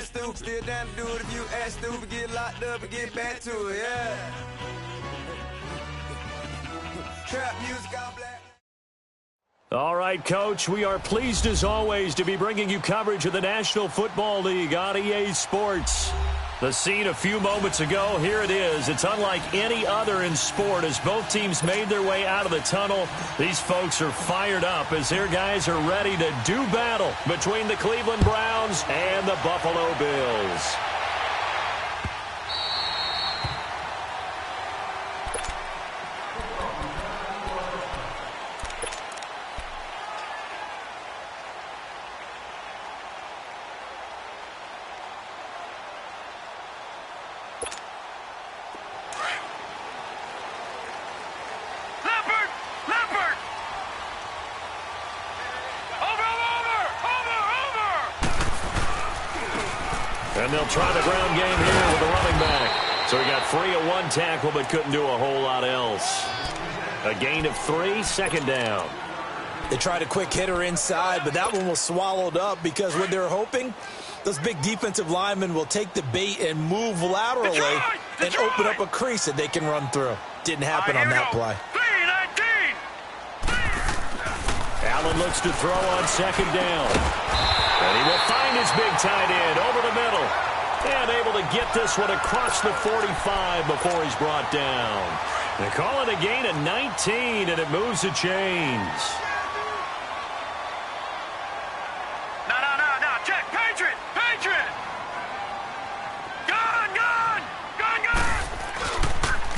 stupid. Still down to do it if you act stupid. Get locked up and get back to it, yeah. Trap music all black. All right, Coach, we are pleased as always to be bringing you coverage of the National Football League on EA Sports. The scene a few moments ago, here it is. It's unlike any other in sport as both teams made their way out of the tunnel. These folks are fired up as their guys are ready to do battle between the Cleveland Browns and the Buffalo Bills. And they'll try the ground game here with the running back. So he got free of one tackle but couldn't do a whole lot else. A gain of 3, second down. They tried a quick hitter inside, but that one was swallowed up because what they're hoping, those big defensive linemen will take the bait and move laterally and open up a crease that they can run through. Didn't happen on that play. Allen looks to throw on second down. And he will find his big tight end over the middle. And able to get this one across the 45 before he's brought down. They call it a gain of 19, and it moves the chains. No. Check. Patriot. Gun.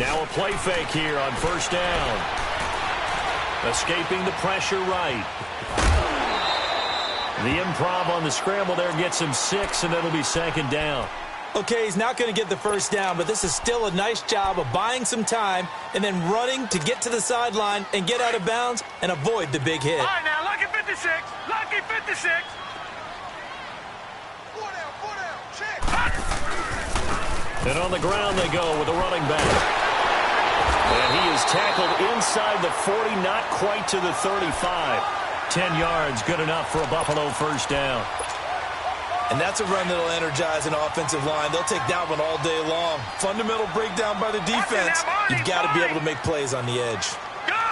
Now a play fake here on first down. Escaping the pressure right. The improv on the scramble there gets him 6, and it'll be second down. Okay, he's not going to get the first down, but this is still a nice job of buying some time and then running to get to the sideline and get out of bounds and avoid the big hit. All right, now, lucky 56. Lucky 56. Four down. Check. And on the ground they go with a running back. And he is tackled inside the 40, not quite to the 35. 10 yards, good enough for a Buffalo first down. And that's a run that'll energize an offensive line. They'll take that one all day long. Fundamental breakdown by the defense. You've got to be able to make plays on the edge. Gun.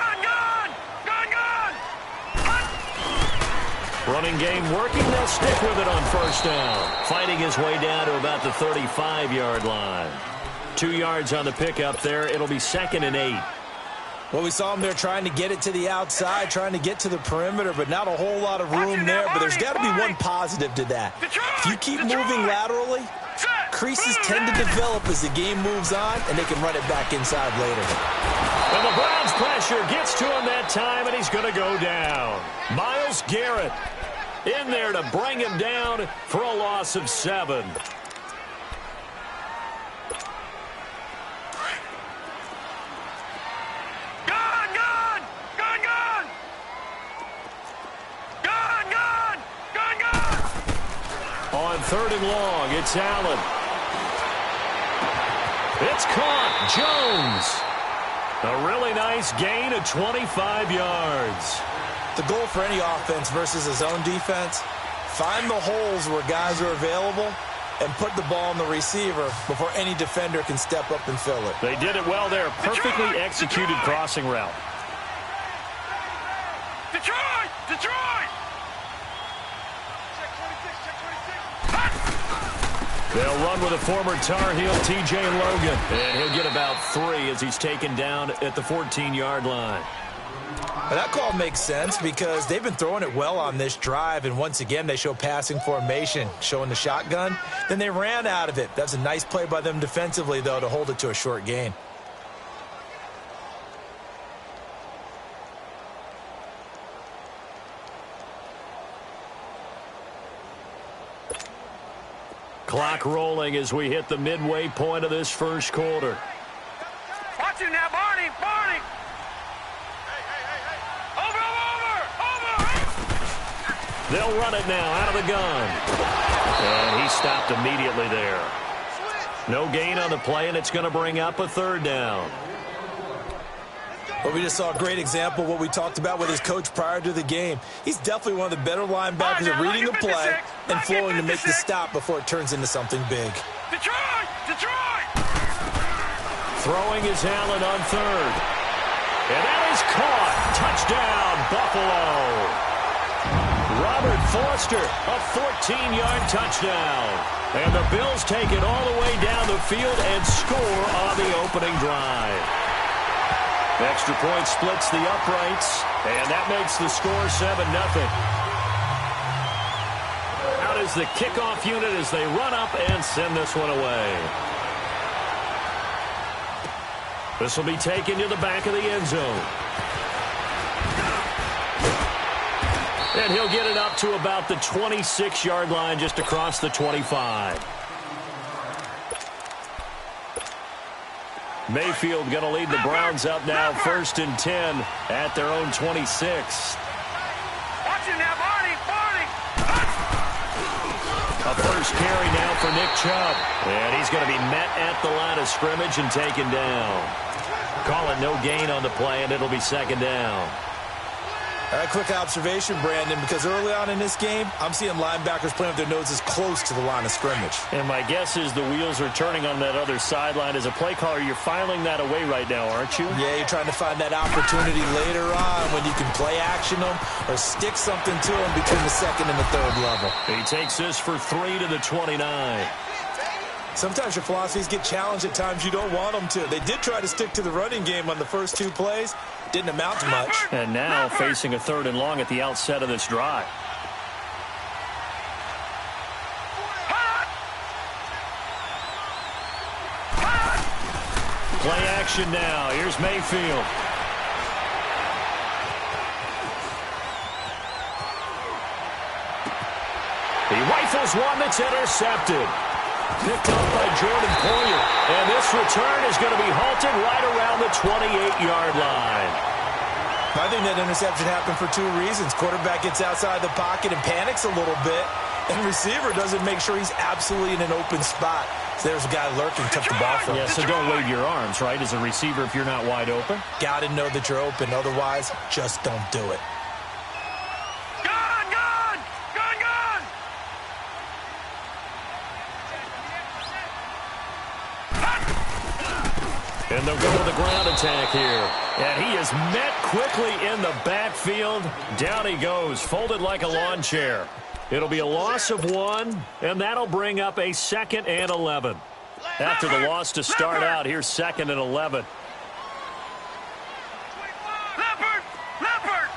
Running game working. They'll stick with it on first down. Fighting his way down to about the 35-yard line. 2 yards on the pickup there. It'll be second and 8. Well, we saw him there trying to get it to the outside, trying to get to the perimeter, but not a whole lot of room there. But there's got to be one positive to that. If you keep moving laterally, creases tend to develop as the game moves on, and they can run it back inside later. And the Browns pressure gets to him that time, and he's going to go down. Myles Garrett in there to bring him down for a loss of 7. On third and long, it's Allen. It's caught. Jones. A really nice gain of 25 yards. The goal for any offense versus a zone defense, find the holes where guys are available and put the ball on the receiver before any defender can step up and fill it. They did it well there. Perfectly executed crossing route. Detroit! They'll run with a former Tar Heel, T.J. Logan. And he'll get about 3 as he's taken down at the 14-yard line. Well, that call makes sense because they've been throwing it well on this drive, and once again they show passing formation, showing the shotgun. Then they ran out of it. That's a nice play by them defensively, though, to hold it to a short gain. Clock rolling as we hit the midway point of this first quarter. Watch it now, Barney! Over! They'll run it now out of the gun. And he stopped immediately there. No gain on the play, and it's going to bring up a third down. Well, we just saw a great example of what we talked about with his coach prior to the game. He's definitely one of the better linebackers at reading a play and flowing to make the stop before it turns into something big. Detroit! Detroit! Throwing is Allen on third. And that is caught. Touchdown, Buffalo. Robert Foster, a 14-yard touchdown. And the Bills take it all the way down the field and score on the opening drive. Extra point splits the uprights, and that makes the score 7-0. Out is the kickoff unit as they run up and send this one away. This will be taken to the back of the end zone. And he'll get it up to about the 26-yard line, just across the 25. Mayfield going to lead the Browns up now, 1st and 10 at their own 26. Watch him now, Barney! A first carry now for Nick Chubb. And he's going to be met at the line of scrimmage and taken down. Call it no gain on the play, and it'll be 2nd down. A quick observation, Brandon, because early on in this game, I'm seeing linebackers playing with their noses close to the line of scrimmage. And my guess is the wheels are turning on that other sideline. As a play caller, you're filing that away right now, aren't you? Yeah, you're trying to find that opportunity later on when you can play action them or stick something to them between the 2nd and the 3rd level. He takes this for 3 to the 29. Sometimes your philosophies get challenged at times you don't want them to. They did try to stick to the running game on the first 2 plays. Didn't amount to much. And now facing a 3rd and long at the outset of this drive. Play action now. Here's Mayfield. He rifles one that's intercepted. Picked up by Jordan Poyer. And this return is going to be halted right around the 28-yard line. I think that interception happened for 2 reasons. Quarterback gets outside the pocket and panics a little bit. And receiver doesn't make sure he's absolutely in an open spot. So there's a guy lurking, took the ball from him. Yeah, so don't wave your arms, right, as a receiver if you're not wide open. Got to know that you're open. Otherwise, just don't do it. Gone! Gone! Gone! Gone! And they'll go to the ground attack here. And he is met quickly in the backfield. Down he goes, folded like a lawn chair. It'll be a loss of 1, and that'll bring up a 2nd and 11. After the loss to start out, here's 2nd and 11. Leopard! Leopard!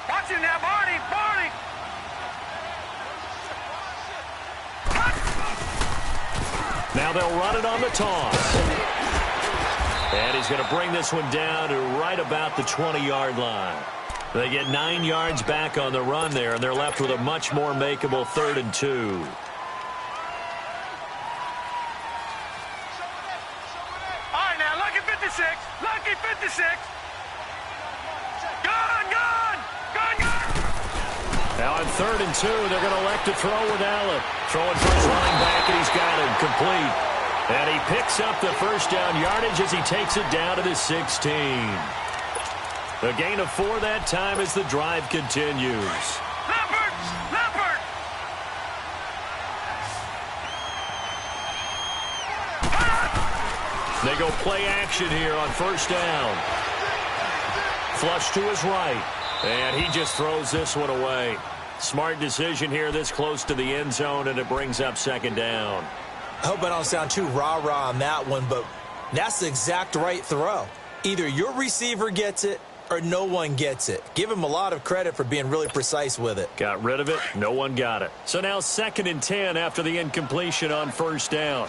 Watch him now, Barney! Barney! Now they'll run it on the toss. And he's going to bring this one down to right about the 20-yard line. They get 9 yards back on the run there, and they're left with a much more makeable 3rd and 2. All right, now, lucky 56. Lucky 56. Gone! Gone! Gone! Gone! Now on 3rd and 2, they're going to elect to throw with Allen. Throwing for his running back, and he's got him complete. And he picks up the first down yardage as he takes it down to the 16. A gain of 4 that time as the drive continues. Leopard! Leopard! They go play action here on 1st down. Flush to his right. And he just throws this one away. Smart decision here this close to the end zone, and it brings up 2nd down. I hope I don't sound too rah-rah on that one, but that's the exact right throw. Either your receiver gets it or no one gets it. Give him a lot of credit for being really precise with it. Got rid of it. No one got it. So now 2nd and 10 after the incompletion on 1st down.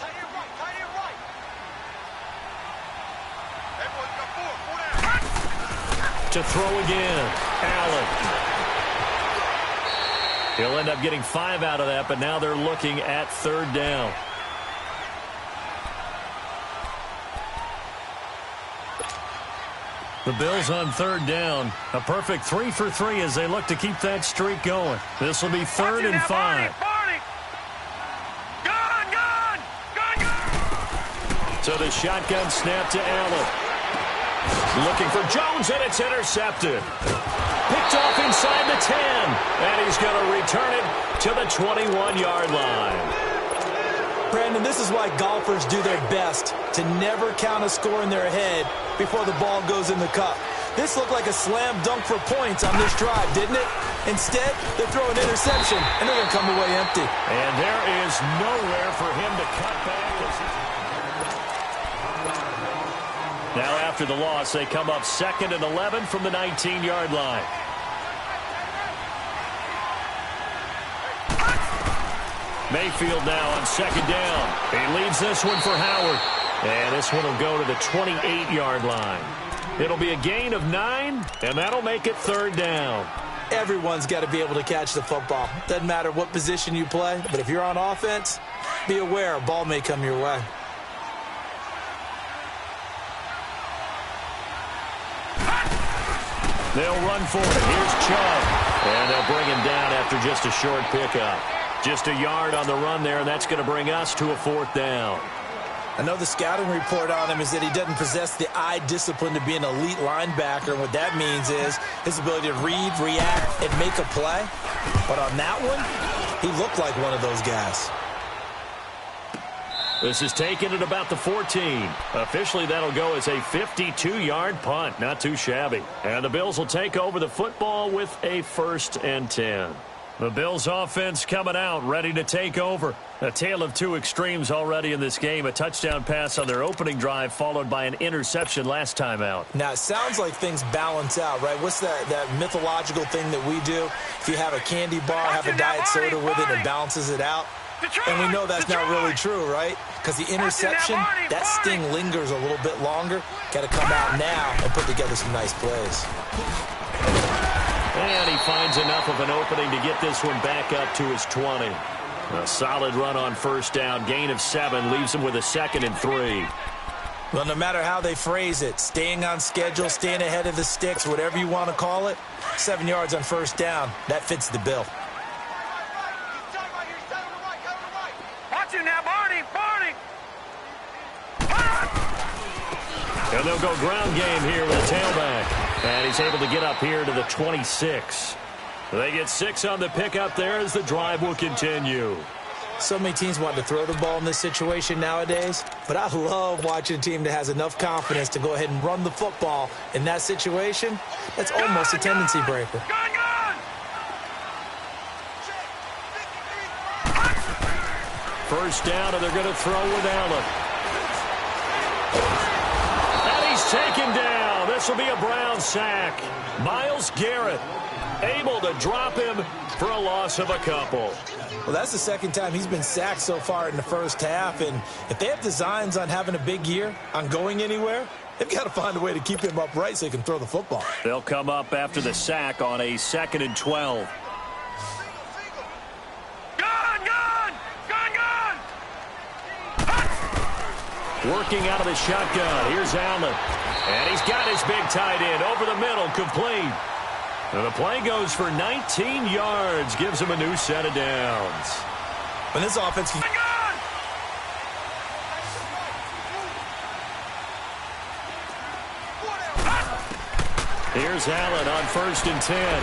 To throw again. Allen. He'll end up getting 5 out of that, but now they're looking at 3rd down. The Bills on 3rd down. A perfect 3 for 3 as they look to keep that streak going. This will be 3rd and 5. Gone! So the shotgun snap to Allen. Looking for Jones, and it's intercepted. Picked off inside the 10, and he's going to return it to the 21-yard line. Brandon, this is why golfers do their best to never count a score in their head before the ball goes in the cup. This looked like a slam dunk for points on this drive, didn't it? Instead, they throw an interception, and they're going to come away empty. And there is nowhere for him to cut back. Now after the loss, they come up 2nd and 11 from the 19-yard line. Mayfield now on 2nd down. He leads this one for Howard. And this one will go to the 28-yard line. It'll be a gain of 9, and that'll make it 3rd down. Everyone's got to be able to catch the football. Doesn't matter what position you play, but if you're on offense, be aware a ball may come your way. They'll run for it. Here's Chubb. And they'll bring him down after just a short pickup. Just a yard on the run there, and that's going to bring us to a 4th down. I know the scouting report on him is that he doesn't possess the eye discipline to be an elite linebacker. And what that means is his ability to read, react, and make a play. But on that one, he looked like one of those guys. This is taken at about the 14. Officially, that'll go as a 52-yard punt. Not too shabby. And the Bills will take over the football with a 1st and 10. The Bills offense coming out, ready to take over. A tale of two extremes already in this game. A touchdown pass on their opening drive, followed by an interception last time out. Now, it sounds like things balance out, right? What's that mythological thing that we do? If you have a candy bar, have a diet soda with it, it balances it out. And we know that's not really true, right? Because the interception, that sting lingers a little bit longer. Got to come out now and put together some nice plays. And he finds enough of an opening to get this one back up to his 20. A solid run on 1st down. Gain of 7 leaves him with a 2nd and 3. Well, no matter how they phrase it, staying on schedule, staying ahead of the sticks, whatever you want to call it, 7 yards on 1st down, that fits the bill. Watch him now, Barney! And they'll go ground game here with a tailback. And he's able to get up here to the 26. They get 6 on the pickup there as the drive will continue. So many teams want to throw the ball in this situation nowadays, but I love watching a team that has enough confidence to go ahead and run the football in that situation. That's almost a tendency breaker. First down, and they're going to throw with Allen. And he's taken down. This will be a Brown sack. Myles Garrett able to drop him for a loss of a couple. Well, that's the 2nd time he's been sacked so far in the 1st half, and if they have designs on having a big year, on going anywhere, they've got to find a way to keep him upright so he can throw the football. They'll come up after the sack on a 2nd and 12. Working out of the shotgun. Here's Allen. And he's got his big tight end over the middle, complete. And the play goes for 19 yards. Gives him a new set of downs. When this offense can... Here's Allen on 1st and 10.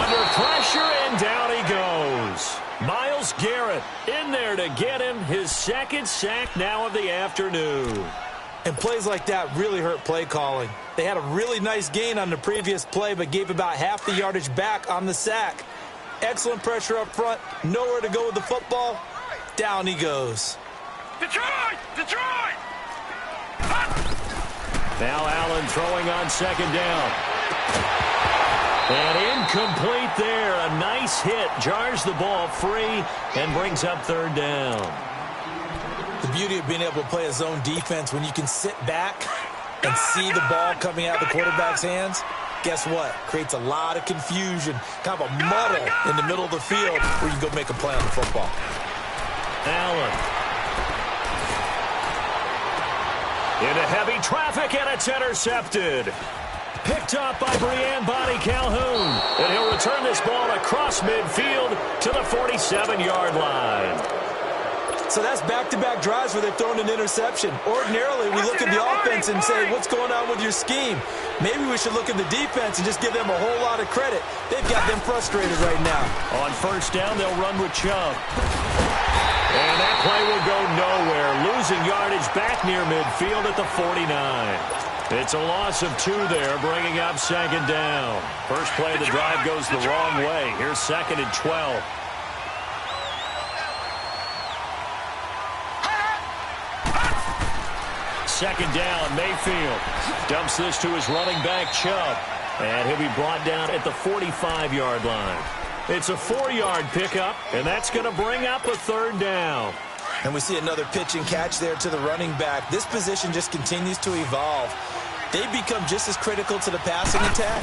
Under pressure, and down he goes. Myles Garrett in there to get him his 2nd sack now of the afternoon. And plays like that really hurt play calling. They had a really nice gain on the previous play, but gave about half the yardage back on the sack. Excellent pressure up front. Nowhere to go with the football. Down he goes. Detroit! Now Allen throwing on 2nd down. And incomplete there. A nice hit. Jars the ball free and brings up 3rd down. The beauty of being able to play a zone defense when you can sit back and see the ball coming out of the quarterback's hands, guess what? Creates a lot of confusion, kind of a muddle in the middle of the field where you can go make a play on the football. Allen. Into heavy traffic, and it's intercepted. Picked up by Brian Bonnie Calhoun. And he'll return this ball across midfield to the 47-yard line. So that's back-to-back drives where they're throwing an interception. Ordinarily, we look at the offense and say, what's going on with your scheme? Maybe we should look at the defense and just give them a whole lot of credit. They've got them frustrated right now. On first down, they'll run with Chubb. And that play will go nowhere. Losing yardage back near midfield at the 49. It's a loss of 2 there, bringing up second down. First play of the drive goes the wrong way. Here's second and 12. Second down, Mayfield dumps this to his running back, Chubb. And he'll be brought down at the 45-yard line. It's a 4-yard pickup, and that's going to bring up a third down. And we see another pitch and catch there to the running back. This position just continues to evolve. They've become just as critical to the passing attack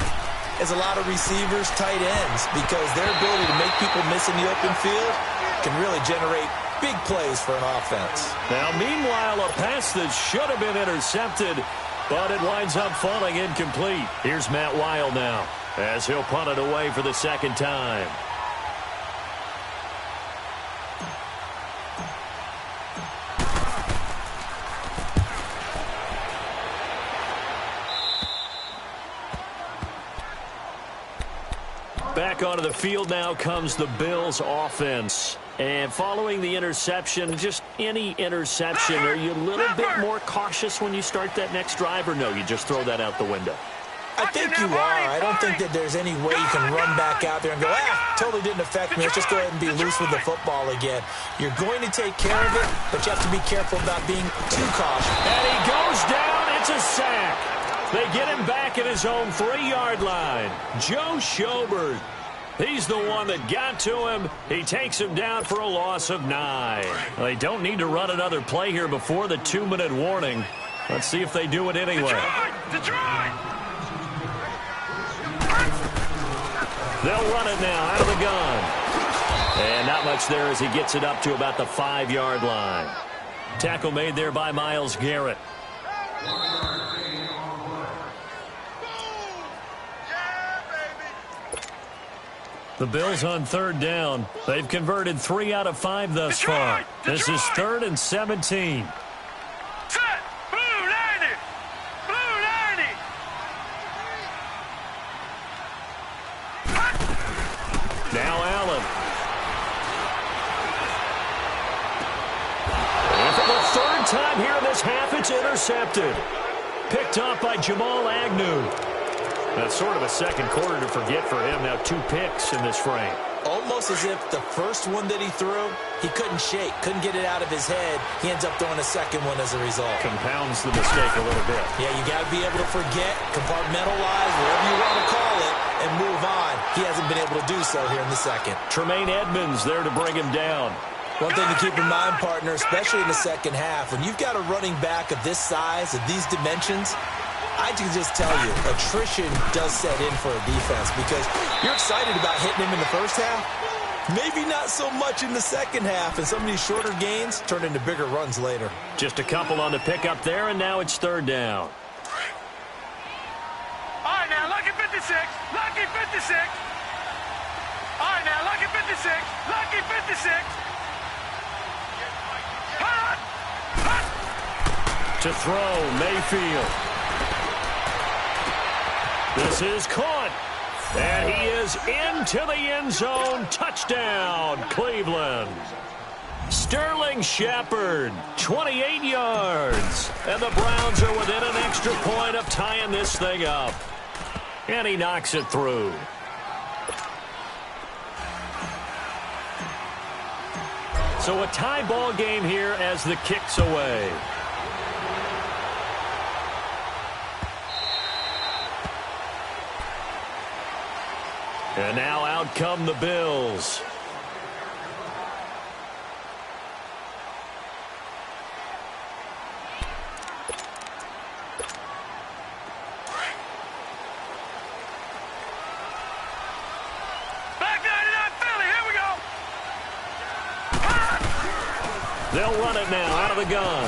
as a lot of receivers, tight ends, because their ability to make people miss in the open field can really generate big plays for an offense. Now, meanwhile, a pass that should have been intercepted, but it winds up falling incomplete. Here's Matt Weil now, as he'll punt it away for the second time. Back onto the field now comes the Bills offense. And following the interception, just any interception, are you a little bit more cautious when you start that next drive, or no, you just throw that out the window? I think you are. I don't think that there's any way you can run back out there and go, totally didn't affect me. Let's just go ahead and be loose with the football again. You're going to take care of it, but you have to be careful about being too cautious. And he goes down. It's a sack. They get him back at his own 3-yard line. Joe Schobert. He's the one that got to him. He takes him down for a loss of 9. They don't need to run another play here before the 2-minute warning. Let's see if they do it anyway. They'll run it now out of the gun. And not much there as he gets it up to about the 5-yard line. Tackle made there by Myles Garrett. The Bills on third down. They've converted 3 out of 5 thus far. This is 3rd and 17. Set. Blue 90. Blue 90. Now Allen. And for the 3rd time here in this half, it's intercepted. Picked off by Jamal Agnew. That's sort of a second quarter to forget for him. Now 2 picks in this frame. Almost as if the first one that he threw, he couldn't shake, couldn't get it out of his head. He ends up throwing a second one as a result. Compounds the mistake a little bit. Yeah, you got to be able to forget, compartmentalize, whatever you want to call it, and move on. He hasn't been able to do so here in the second. Tremaine Edmonds there to bring him down. One thing to keep in mind, partner, especially in the second half, when you've got a running back of this size, of these dimensions, I can just tell you, attrition does set in for a defense because you're excited about hitting him in the first half. Maybe not so much in the second half, and some of these shorter gains turn into bigger runs later. Just a couple on the pickup there, and now it's 3rd down. All right, now, lucky 56. Lucky 56. All right, now, lucky 56. Lucky 56. To throw, Mayfield. This is caught. And he is into the end zone. Touchdown, Cleveland. Sterling Shepard, 28 yards. And the Browns are within an extra point of tying this thing up. And he knocks it through. So a tie ball game here as the kick's away. And now out come the Bills. Back 99 Philly, here we go. They'll run it now out of the gun.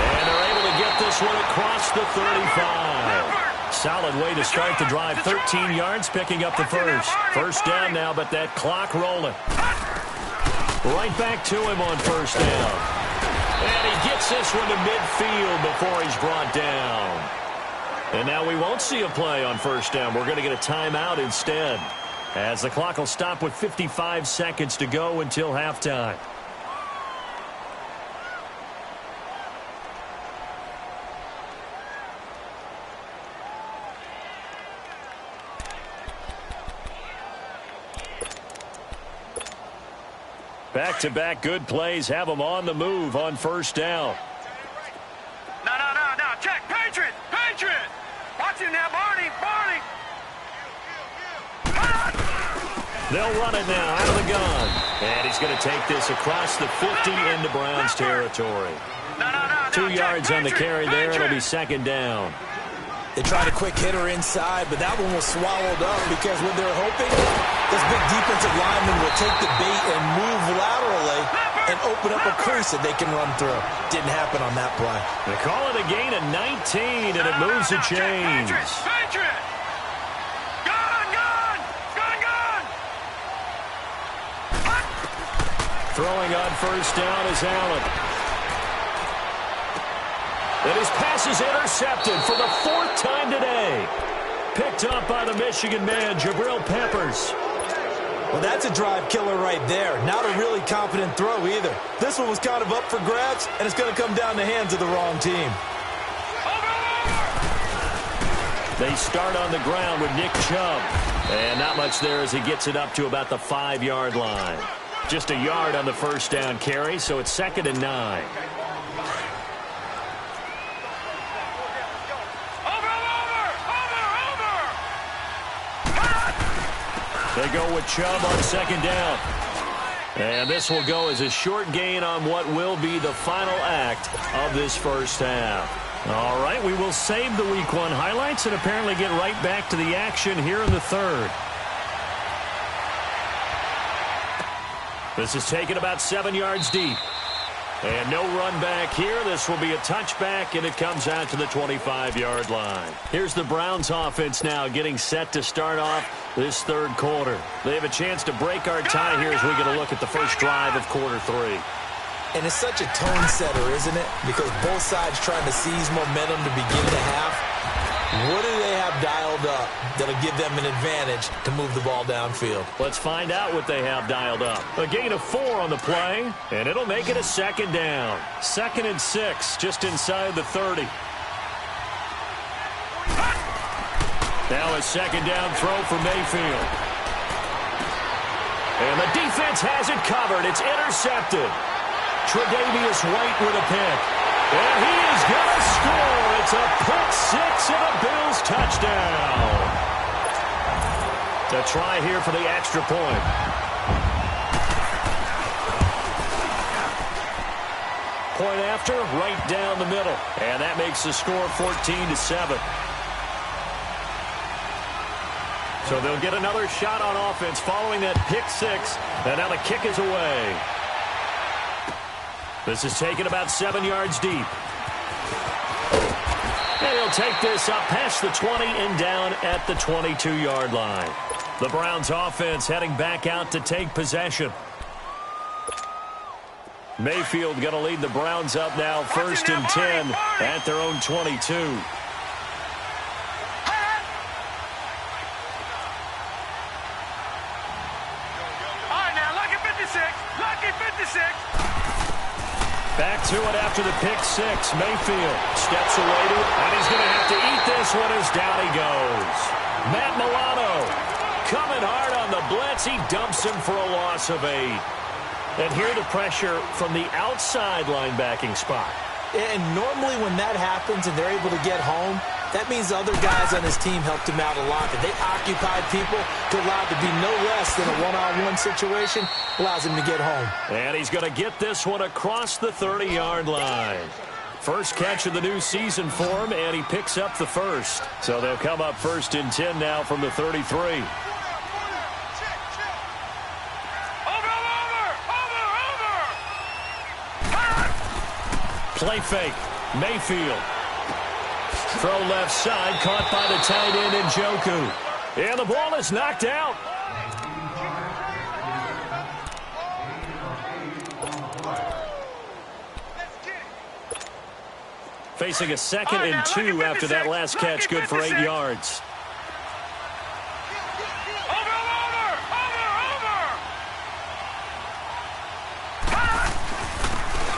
And they're able to get this one across the 35. Solid way to start the drive. 13 yards, picking up the first. First down now, but that clock rolling. Right back to him on first down. And he gets this one to midfield before he's brought down. And now we won't see a play on first down. We're going to get a timeout instead, as the clock will stop with 55 seconds to go until halftime. Back-to-back good plays have them on the move on first down. No. Check. Patriot. Watch him now, Barney. They'll run it now out of the gun. And he's going to take this across the 50 into Browns territory. 2 yards on the carry there. It'll be second down. They tried a quick hitter inside, but that one was swallowed up because when they're hoping this big defensive lineman will take the bait and move laterally and open up a crease that they can run through. Didn't happen on that play. They call it a gain of 19, and it moves the chains. Patriot! Gun! Throwing on first down is Allen. And his pass is intercepted for the 4th time today. Picked up by the Michigan man, Jabril Peppers. Well, that's a drive killer right there. Not a really confident throw either. This one was kind of up for grabs, and it's going to come down the hands of the wrong team. They start on the ground with Nick Chubb. And not much there as he gets it up to about the 5-yard line. Just a yard on the first down carry, so it's 2nd and 9. They go with Chubb on second down. And this will go as a short gain on what will be the final act of this first half. All right, we will save the Week 1 highlights and apparently get right back to the action here in the third. This is taken about 7 yards deep. And no run back here. This will be a touchback, and it comes out to the 25-yard line. Here's the Browns offense now getting set to start off this third quarter. They have a chance to break our tie here as we get a look at the first drive of quarter 3. And it's such a tone setter, isn't it? Because both sides trying to seize momentum to begin the half. What do they have dialed up that'll give them an advantage to move the ball downfield? Let's find out what they have dialed up. A gain of 4 on the play, and it'll make it a second down. 2nd and 6, just inside the 30. Now a second down throw for Mayfield. And the defense has it covered. It's intercepted. Tre'Davious White with a pick. And he is going to score. It's a pick 6 and a Bills touchdown. A try here for the extra point. Point after, right down the middle. And that makes the score 14-7. So they'll get another shot on offense following that pick 6. And now the kick is away. This is taken about 7 yards deep. And he'll take this up past the 20 and down at the 22-yard line. The Browns offense heading back out to take possession. Mayfield going to lead the Browns up now 1st and 10 at their own 22. All right, now, lucky 56. Back to it after the pick 6. Mayfield steps away to it, and he's going to have to eat this one as down he goes. Matt Milano coming hard on the blitz. He dumps him for a loss of 8. And here the pressure from the outside linebacking spot. And normally when that happens and they're able to get home, that means other guys on his team helped him out a lot. That they occupied people to allow it to be no less than a one-on-one situation, allows him to get home. And he's going to get this one across the 30-yard line. First catch of the new season for him, and he picks up the first. So they'll come up 1st and 10 now from the 33. Play fake. Mayfield. Throw left side, caught by the tight end Njoku. And the ball is knocked out. facing a 2nd and 2 after that last catch, good for 8 yards.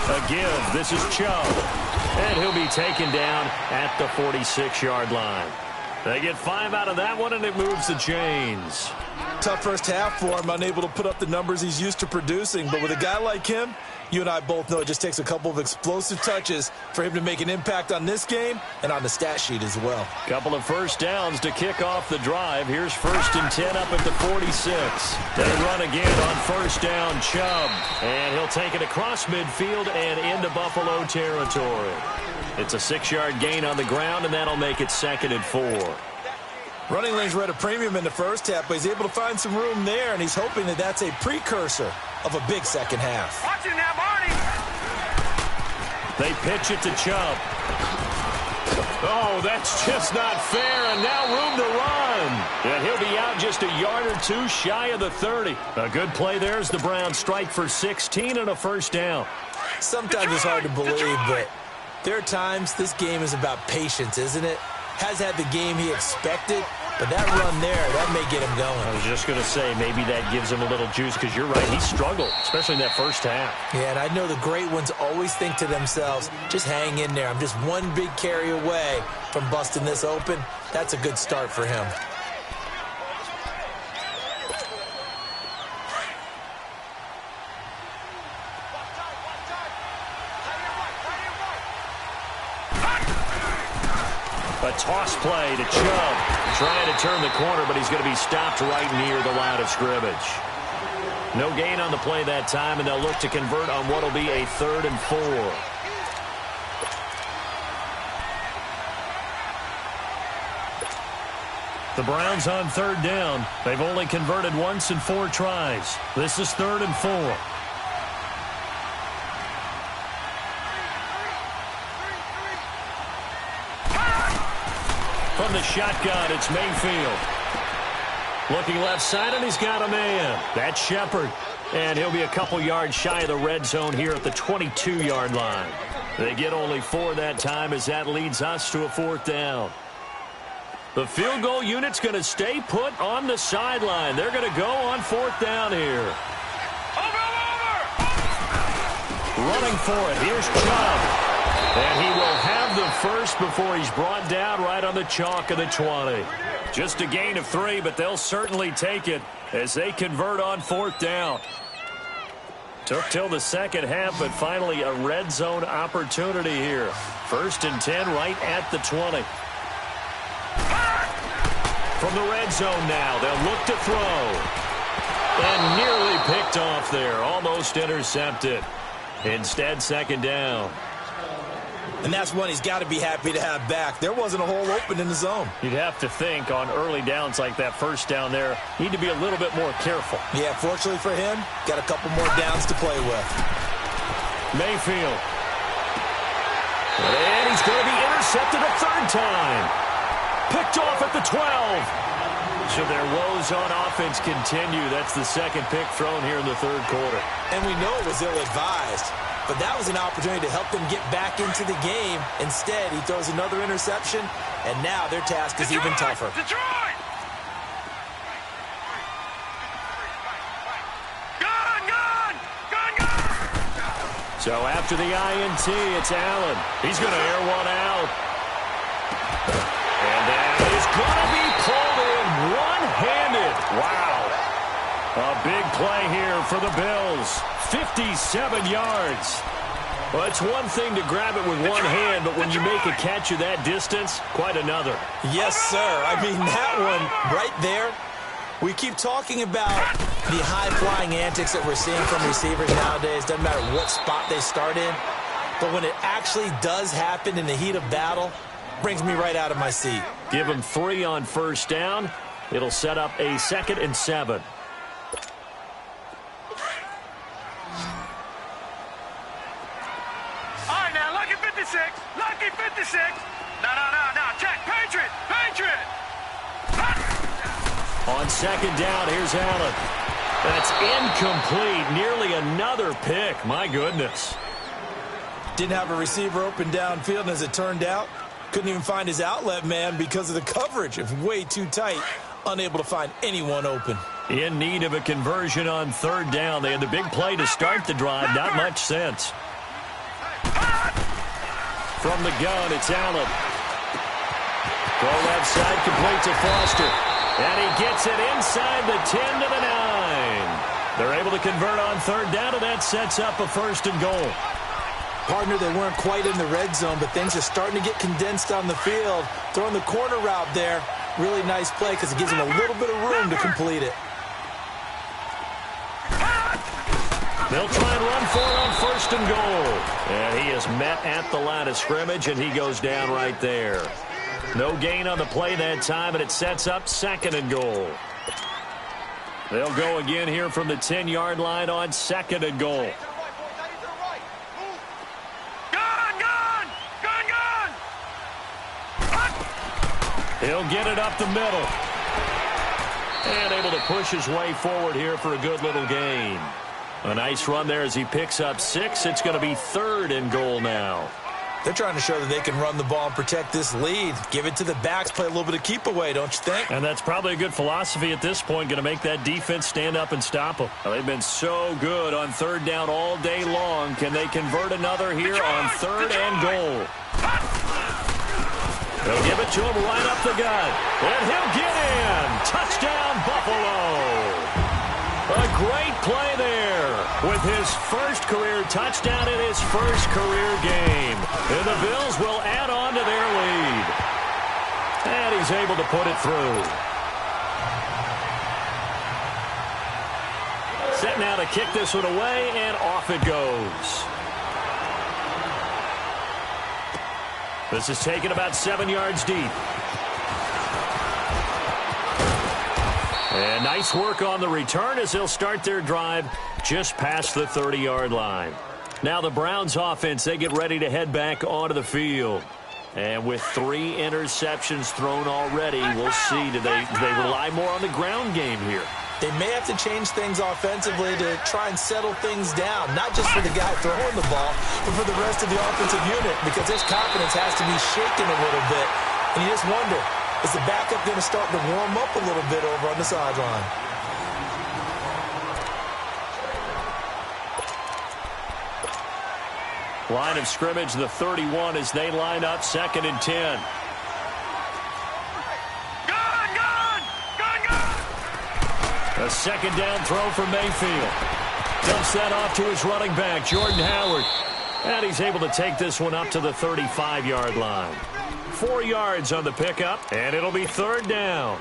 A give. This is Chubb. And he'll be taken down at the 46-yard line. They get 5 out of that one, and it moves the chains. Tough first half for him, unable to put up the numbers he's used to producing. But with a guy like him, you and I both know it just takes a couple of explosive touches for him to make an impact on this game and on the stat sheet as well. Couple of first downs to kick off the drive. Here's 1st and 10 up at the 46. They run again on first down, Chubb. And he'll take it across midfield and into Buffalo territory. It's a 6-yard gain on the ground, and that'll make it 2nd and 4. Running lanes were at a premium in the first half, but he's able to find some room there, and he's hoping that that's a precursor of a big second half. Watch it now, Marty. They pitch it to Chubb. Oh, that's just not fair, and now room to run. And he'll be out just a yard or two shy of the 30. A good play there as the Browns strike for 16 and a first down. Sometimes it's hard to believe, but there are times this game is about patience, isn't it? Has had the game he expected, but that run there, that may get him going. I was just going to say, maybe that gives him a little juice, because you're right, he struggled, especially in that first half. Yeah, and I know the great ones always think to themselves, just hang in there. I'm just one big carry away from busting this open. That's a good start for him. A toss play to Chubb. Trying to turn the corner, but he's going to be stopped right near the line of scrimmage. No gain on the play that time, and they'll look to convert on what will be a 3rd and 4. The Browns on 3rd down. They've only converted once in 4 tries. This is 3rd and 4. From the shotgun, it's Mayfield. Looking left side, and he's got a man. That's Shepard. And he'll be a couple yards shy of the red zone here at the 22-yard line. They get only 4 that time, as that leads us to a 4th down. The field goal unit's going to stay put on the sideline. They're going to go on 4th down here. Running for it. Here's Chubb. And he will have the first before he's brought down right on the chalk of the 20. Just a gain of 3, but they'll certainly take it as they convert on 4th down. Took till the second half, but finally a red zone opportunity here. 1st and 10 right at the 20. From the red zone now, they'll look to throw. And nearly picked off there, almost intercepted. Instead, 2nd down. And that's one he's got to be happy to have back. There wasn't a hole open in the zone. You'd have to think on early downs like that first down there, need to be a little bit more careful. Yeah, fortunately for him, got a couple more downs to play with. Mayfield. And he's going to be intercepted a 3rd time. Picked off at the 12. So their woes on offense continue. That's the 2nd pick thrown here in the 3rd quarter. And we know it was ill-advised. But that was an opportunity to help them get back into the game. Instead, he throws another interception, and now their task is even tougher. Detroit! Gun! So after the INT, it's Allen. He's going to air one out. And that is going to be pulled in one-handed. Wow. A big play here for the Bills. 57 yards. Well, it's one thing to grab it with one hand, but when you make a catch of that distance, quite another. Yes, sir. I mean, that one right there, we keep talking about the high-flying antics that we're seeing from receivers nowadays. Doesn't matter what spot they start in. But when it actually does happen in the heat of battle, brings me right out of my seat. Give them 3 on first down. It'll set up a 2nd and 7. Lucky 56. No. Check. Patriot. On 2nd down, here's Allen. That's incomplete. Nearly another pick. My goodness. Didn't have a receiver open downfield, and as it turned out, couldn't even find his outlet man because of the coverage. It was way too tight, unable to find anyone open. In need of a conversion on third down. They had the big play to start the drive. Not much sense. From the gun, it's Allen. Go left side, complete to Foster. And he gets it inside the 10 to the 9. They're able to convert on third down, and that sets up a first and goal. Partner, they weren't quite in the red zone, but things are starting to get condensed on the field. Throwing the corner route there. Really nice play because it gives him a little bit of room to complete it. They'll try and run for it on first and goal. And he is met at the line of scrimmage, and he goes down right there. No gain on the play that time, and it sets up second and goal. They'll go again here from the 10-yard line on second and goal. He'll get it up the middle. And able to push his way forward here for a good little gain. A nice run there as he picks up 6. It's going to be third and goal now. They're trying to show that they can run the ball and protect this lead. Give it to the backs, play a little bit of keep away, don't you think? And that's probably a good philosophy at this point, going to make that defense stand up and stop them. Well, they've been so good on third down all day long. Can they convert another here on third and goal? They'll give it to him right up the gut. And he'll get in. Touchdown, Buffalo. A great play there with his first career touchdown in his first career game. And the Bills will add on to their lead. And he's able to put it through. Set now to kick this one away, and off it goes. This is taken about 7 yards deep. And nice work on the return as they'll start their drive just past the 30-yard line. Now the Browns offense, they get ready to head back onto the field. And with 3 interceptions thrown already, we'll see. Do they rely more on the ground game here? They may have to change things offensively to try and settle things down, not just for the guy throwing the ball, but for the rest of the offensive unit, because his confidence has to be shaken a little bit. And you just wonder, is the backup going to start to warm up a little bit over on the sideline? Line of scrimmage, the 31, as they line up second and 10. A second down throw for Mayfield. Dumps that off to his running back, Jordan Howard. And he's able to take this one up to the 35-yard line. 4 yards on the pickup, and it'll be third down.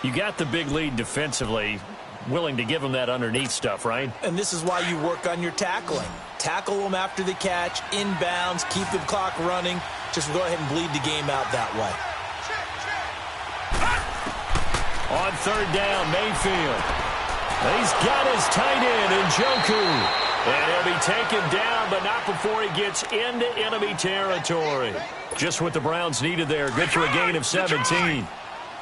You got the big lead defensively. Willing to give them that underneath stuff, right? And this is why you work on your tackling. Tackle them after the catch, inbounds, keep the clock running. Just go ahead and bleed the game out that way. On third down, Mayfield. He's got his tight end, Njoku. And he'll be taken down, but not before he gets into enemy territory. Just what the Browns needed there. Good for a gain of 17.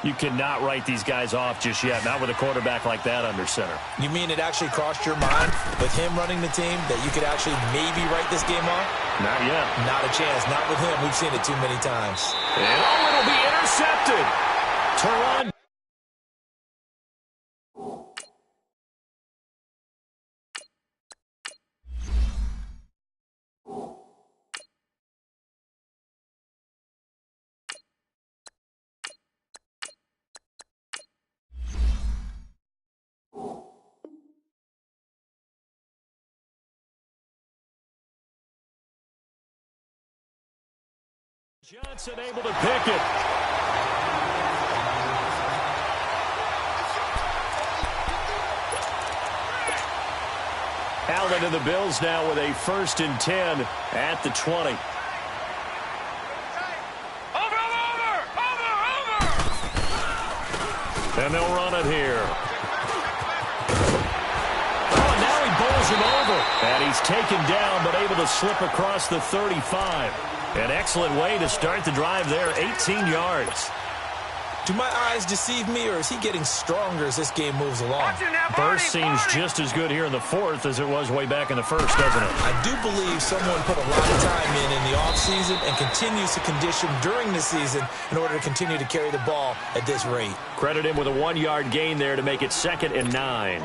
You cannot write these guys off just yet, not with a quarterback like that under center. You mean it actually crossed your mind with him running the team that you could actually maybe write this game off? Not yet. Not a chance. Not with him. We've seen it too many times. And it'll be intercepted. Teron. Johnson able to pick it. Allen and the Bills now with a 1st and 10 at the 20. And they'll run it here. Oh, and now he bowls him over. And he's taken down, but able to slip across the 35. An excellent way to start the drive there, 18 yards. Do my eyes deceive me, or is he getting stronger as this game moves along? Burst seems just as good here in the fourth as it was way back in the first, doesn't it? I do believe someone put a lot of time in the offseason and continues to condition during the season in order to continue to carry the ball at this rate. Credit him with a 1-yard gain there to make it 2nd and 9.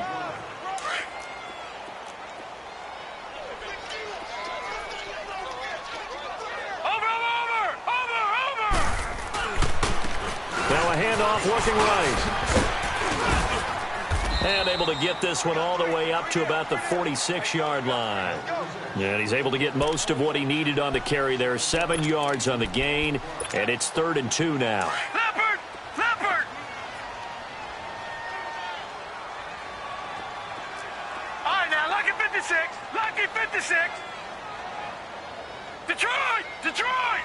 Now a handoff looking right. And able to get this one all the way up to about the 46-yard line. And he's able to get most of what he needed on the carry there. 7 yards on the gain, and it's 3rd and 2 now. Leopard! Leopard! All right, now, lucky 56. Lucky 56. Detroit! Detroit!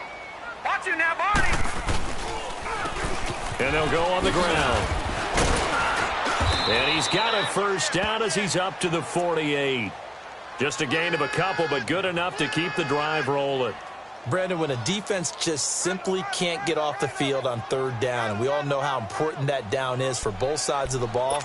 Watch it now, Barney. And they'll go on the ground. And he's got a first down as he's up to the 48. Just a gain of a couple, but good enough to keep the drive rolling. Brandon, when a defense just simply can't get off the field on 3rd down, and we all know how important that down is for both sides of the ball,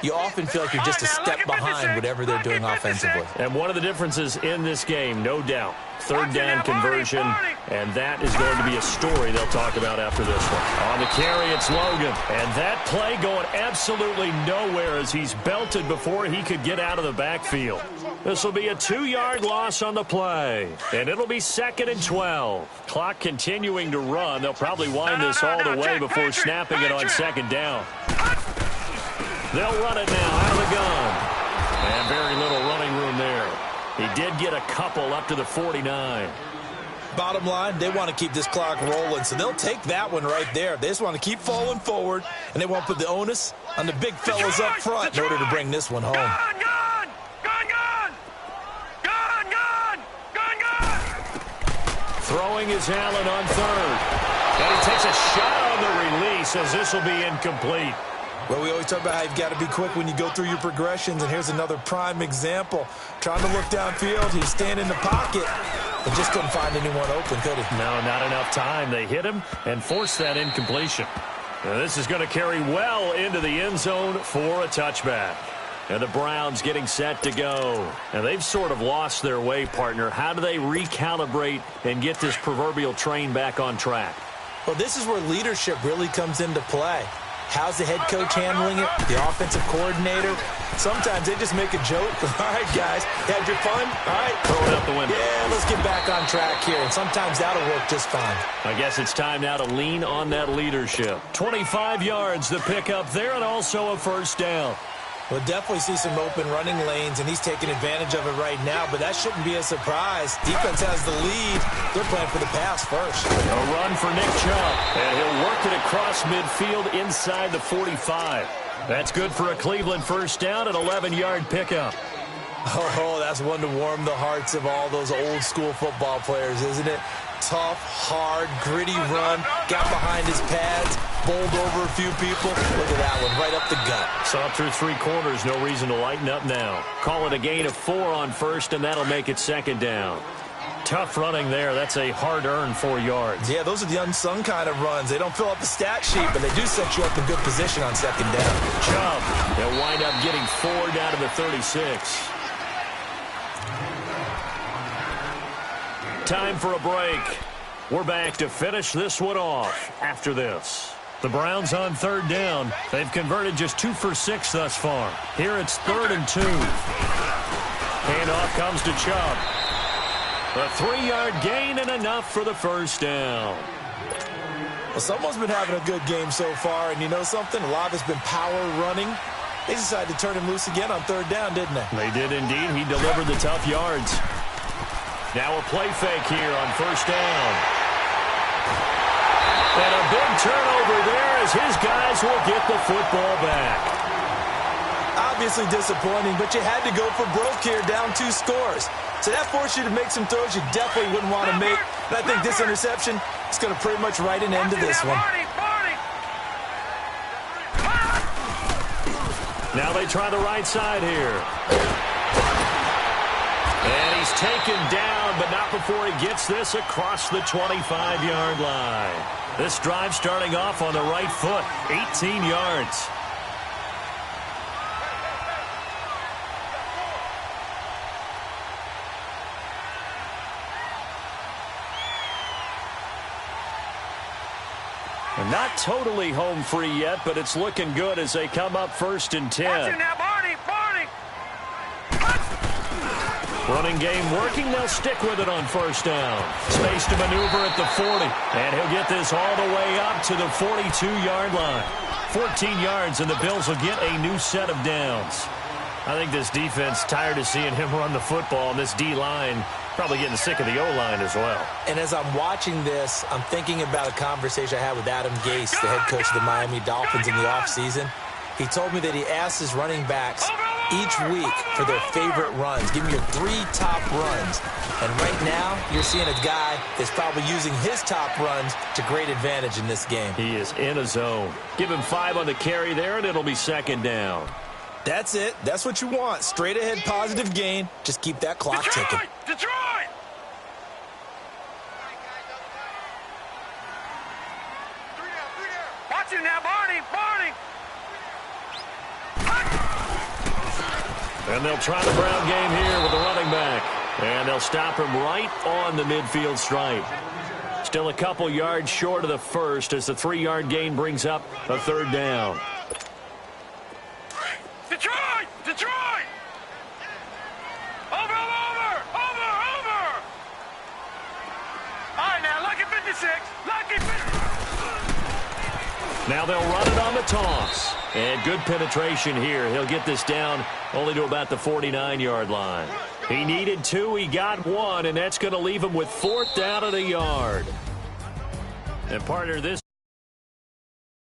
you often feel like you're just a step behind whatever they're doing offensively. And one of the differences in this game, no doubt, 3rd down conversion, and that is going to be a story they'll talk about after this one. On the carry, it's Logan, and that play going absolutely nowhere as he's belted before he could get out of the backfield. This will be a 2-yard loss on the play, and it'll be 2nd and 12. Clock continuing to run. They'll probably wind this all the way before snapping it on 2nd down. They'll run it now out of the gun. And very little running room there. He did get a couple up to the 49. Bottom line, they want to keep this clock rolling, so they'll take that one right there. They just want to keep falling forward, and they won't put the onus on the big fellas up front in order to bring this one home. Gun, gun! Gun, gun! Gun, gun! Gun, gun! Throwing is Allen on 3rd. And he takes a shot on the release as this will be incomplete. Well, we always talk about how you've got to be quick when you go through your progressions, and here's another prime example. Trying to look downfield, he's standing in the pocket, but just couldn't find anyone open, could he? No, not enough time. They hit him and forced that incompletion. Now, this is going to carry well into the end zone for a touchback. And the Browns getting set to go. And they've sort of lost their way, partner. How do they recalibrate and get this proverbial train back on track? Well, this is where leadership really comes into play. How's the head coach handling it? The offensive coordinator? Sometimes they just make a joke. All right, guys, had your fun? All right. Throw it out the window. Yeah, let's get back on track here. And sometimes that'll work just fine. I guess it's time now to lean on that leadership. 25 yards the pick up there, and also a first down. We'll definitely see some open running lanes, and he's taking advantage of it right now, but that shouldn't be a surprise. Defense has the lead. They're playing for the pass first. A run for Nick Chubb, and he'll work it across midfield inside the 45. That's good for a Cleveland first down, an 11-yard pickup. Oh, that's one to warm the hearts of all those old-school football players, isn't it? Tough, hard, gritty run, got behind his pads, bowled over a few people. Look at that one, right up the gut. Saw through 3 quarters, no reason to lighten up now. Call it a gain of 4 on first, and that'll make it 2nd down. Tough running there. That's a hard-earned 4 yards. Yeah, those are the unsung kind of runs. They don't fill up the stat sheet, but they do set you up in good position on 2nd down. Chubb, they'll wind up getting 4 down to the 36. Time for a break. We're back to finish this one off after this. The Browns on 3rd down. They've converted just 2 for 6 thus far. Here it's 3rd and 2. Handoff comes to Chubb. A 3-yard gain and enough for the first down. Well, someone's been having a good game so far, and you know something? A lot has been power running. They decided to turn him loose again on 3rd down, didn't they? They did indeed. He delivered the tough yards. Now a play fake here on first down. And a big turnover there as his guys will get the football back. Obviously disappointing, but you had to go for broke here, down 2 scores. So that forced you to make some throws you definitely wouldn't want to make. And I think this interception is going to pretty much write an end to this one. Now they try the right side here. And he's taken down, but not before he gets this across the 25-yard line. This drive starting off on the right foot, 18 yards. Not totally home free yet, but it's looking good as they come up 1st and 10. Watch it now, Barney! Running game working. They'll stick with it on 1st down. Space to maneuver at the 40. And he'll get this all the way up to the 42-yard line. 14 yards, and the Bills will get a new set of downs. I think this defense tired of seeing him run the football, and this D-line probably getting sick of the O-line as well. And as I'm watching this, I'm thinking about a conversation I had with Adam Gase, the head coach of the Miami Dolphins, in the offseason. He told me that he asked his running backs each week for their favorite runs. Give me your 3 top runs. And right now, you're seeing a guy that's probably using his top runs to great advantage in this game. He is in a zone. Give him 5 on the carry there, and it'll be 2nd down. That's it. That's what you want. Straight ahead positive gain. Just keep that clock ticking. Detroit! Watch him now, Barney! And they'll try the ground game here with the running back. And they'll stop him right on the midfield stripe. Still a couple yards short of the first as the 3-yard gain brings up a 3rd down. Detroit! Over! All right, now, lucky 56. Now they'll run it on the toss. And good penetration here. He'll get this down only to about the 49-yard line. He needed 2. He got 1, and that's going to leave him with 4th down at a yard. And partner, this